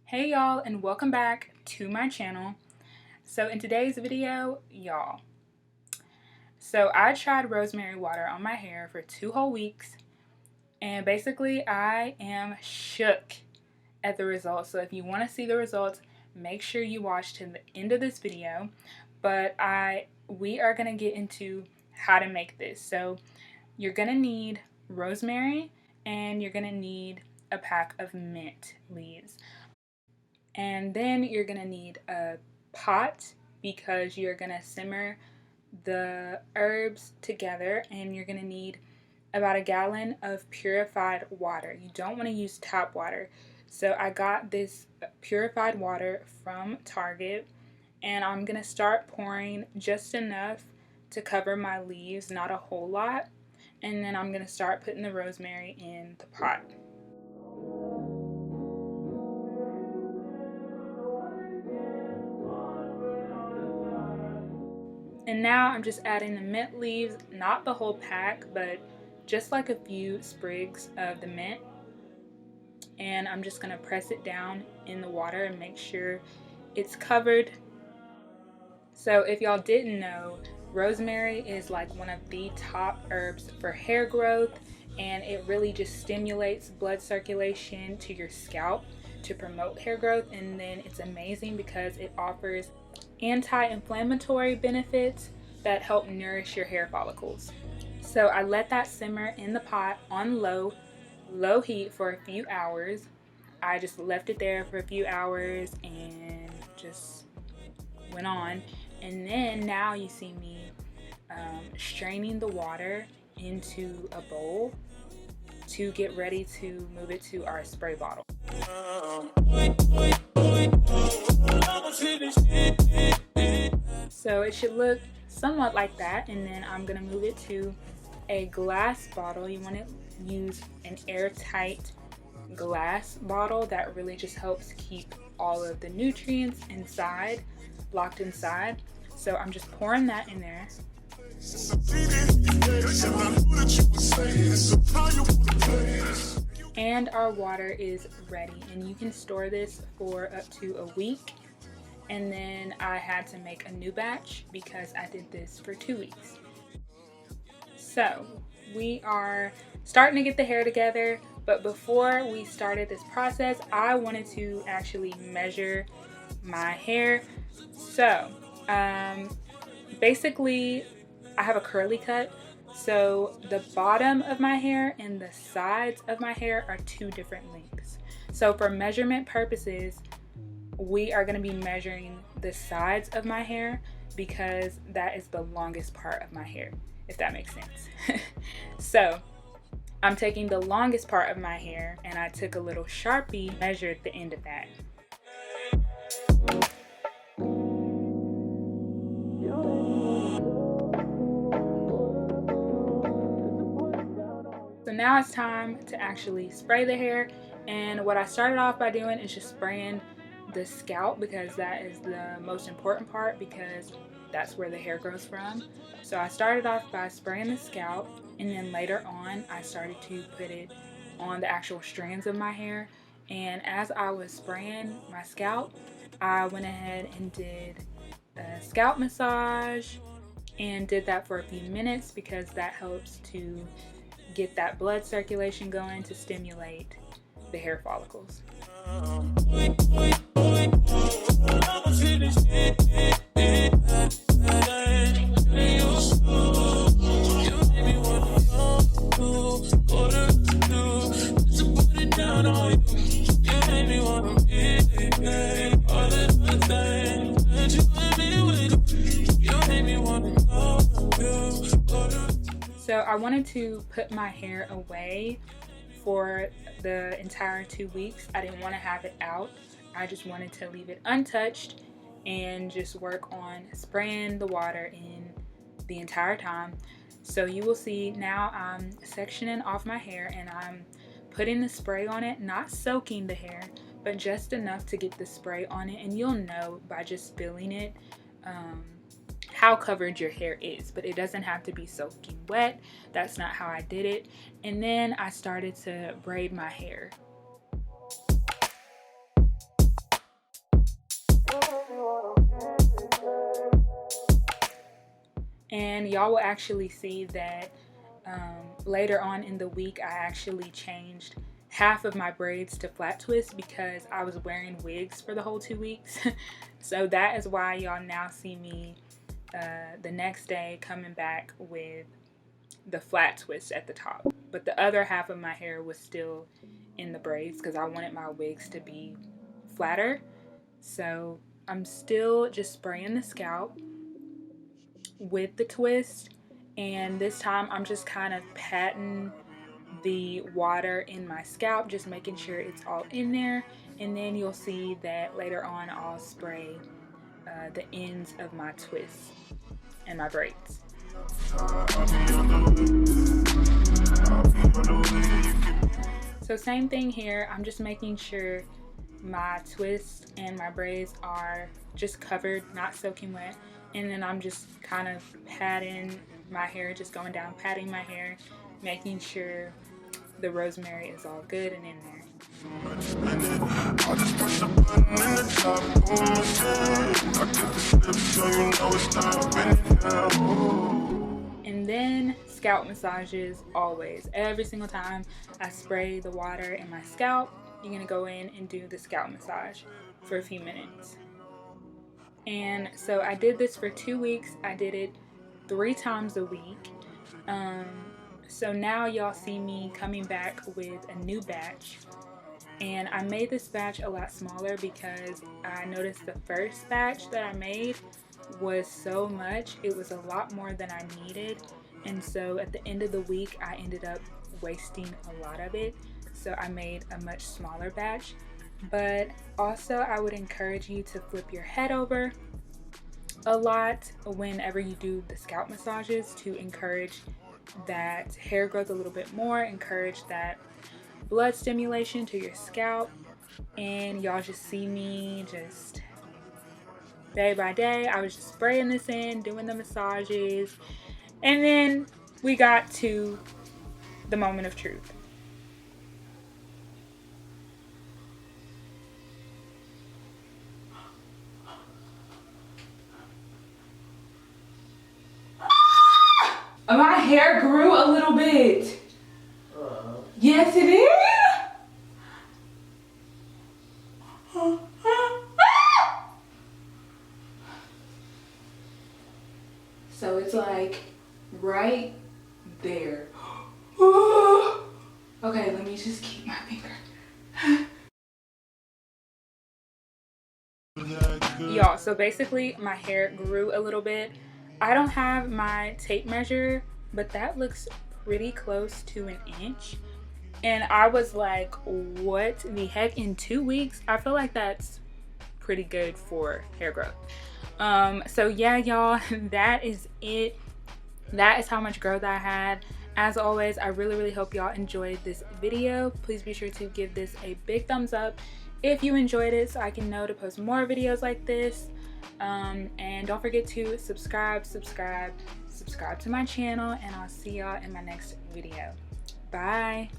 Hey y'all, and welcome back to my channel. So in today's video, I tried rosemary water on my hair for 2 whole weeks, and basically I am shook at the results. So if you want to see the results, make sure you watch to the end of this video. But we are going to get into how to make this. So you're going to need rosemary, and you're going to need a pack of mint leaves. And then you're going to need a pot because you're going to simmer the herbs together, and you're going to need about 1 gallon of purified water. You don't want to use tap water. So I got this purified water from Target, and I'm going to start pouring just enough to cover my leaves, not a whole lot. And then I'm going to start putting the rosemary in the pot. And now I'm just adding the mint leaves, not the whole pack, but just like a few sprigs of the mint. And I'm just going to press it down in the water and make sure it's covered. So if y'all didn't know, rosemary is like one of the top herbs for hair growth, and it really just stimulates blood circulation to your scalp to promote hair growth. And then it's amazing because it offers anti-inflammatory benefits that help nourish your hair follicles. So I let that simmer in the pot on low heat for a few hours. I just left it there for a few hours and just went on. And then now you see me straining the water into a bowl to get ready to move it to our spray bottle. So it should look somewhat like that, and then I'm going to move it to a glass bottle. You want to use an airtight glass bottle that really just helps keep all of the nutrients inside, locked inside. So I'm just pouring that in there. And our water is ready, and you can store this for up to a week. And then I had to make a new batch because I did this for 2 weeks. So we are starting to get the hair together, but before we started this process, I wanted to actually measure my hair. So basically I have a curly cut, so the bottom of my hair and the sides of my hair are 2 different lengths. So for measurement purposes, we are going to be measuring the sides of my hair because that is the longest part of my hair, if that makes sense. So I'm taking the longest part of my hair, and I took a little Sharpie, measured the end of that. So now it's time to actually spray the hair, and what I started off by doing is just spraying the scalp because that is the most important part, because that's where the hair grows from. So I started off by spraying the scalp, and then later on I started to put it on the actual strands of my hair. And as I was spraying my scalp, I went ahead and did a scalp massage, and did that for a few minutes because that helps to get that blood circulation going to stimulate the hair follicles. So I wanted to put my hair away for the entire 2 weeks. I didn't want to have it out. I just wanted to leave it untouched and just work on spraying the water in the entire time. So you will see now I'm sectioning off my hair, and I'm putting the spray on it, not soaking the hair, but just enough to get the spray on it. And you'll know by just feeling it how covered your hair is, but it doesn't have to be soaking wet. That's not how I did it. And then I started to braid my hair. And y'all will actually see that later on in the week I actually changed half of my braids to flat twists because I was wearing wigs for the whole 2 weeks. So that is why y'all now see me the next day coming back with the flat twist at the top, but the other half of my hair was still in the braids because I wanted my wigs to be flatter. So I'm still just spraying the scalp with the twist, and this time I'm just kind of patting the water in my scalp, just making sure it's all in there, and then you'll see that later on I'll spray the ends of my twists and my braids. So same thing here, I'm just making sure my twists and my braids are just covered, not soaking wet, and then I'm just kind of patting my hair, just going down, patting my hair, making sure the rosemary is all good and in there. And then scalp massages always. Every single time I spray the water in my scalp, you're gonna go in and do the scalp massage for a few minutes. And so I did this for 2 weeks. I did it 3 times a week. So now y'all see me coming back with a new batch. And I made this batch a lot smaller because I noticed the first batch that I made was so much. It was a lot more than I needed. And so at the end of the week, I ended up wasting a lot of it. So I made a much smaller batch. But also I would encourage you to flip your head over a lot whenever you do the scalp massages to encourage that hair growth a little bit more, encourage that blood stimulation to your scalp. And y'all just see me just day by day. I was just spraying this in, doing the massages, and then we got to the moment of truth. My hair grew a little bit. Yes, it is. So it's like right there. Okay, let me just keep my finger. Y'all, so basically my hair grew a little bit. I don't have my tape measure, but that looks pretty close to an inch. And I was like, what the heck, in 2 weeks? I feel like that's pretty good for hair growth. So yeah, y'all, that is it. That is how much growth I had. As always, I really hope y'all enjoyed this video. Please be sure to give this a big thumbs up if you enjoyed it so I can know to post more videos like this. And don't forget to subscribe to my channel, and I'll see y'all in my next video. Bye.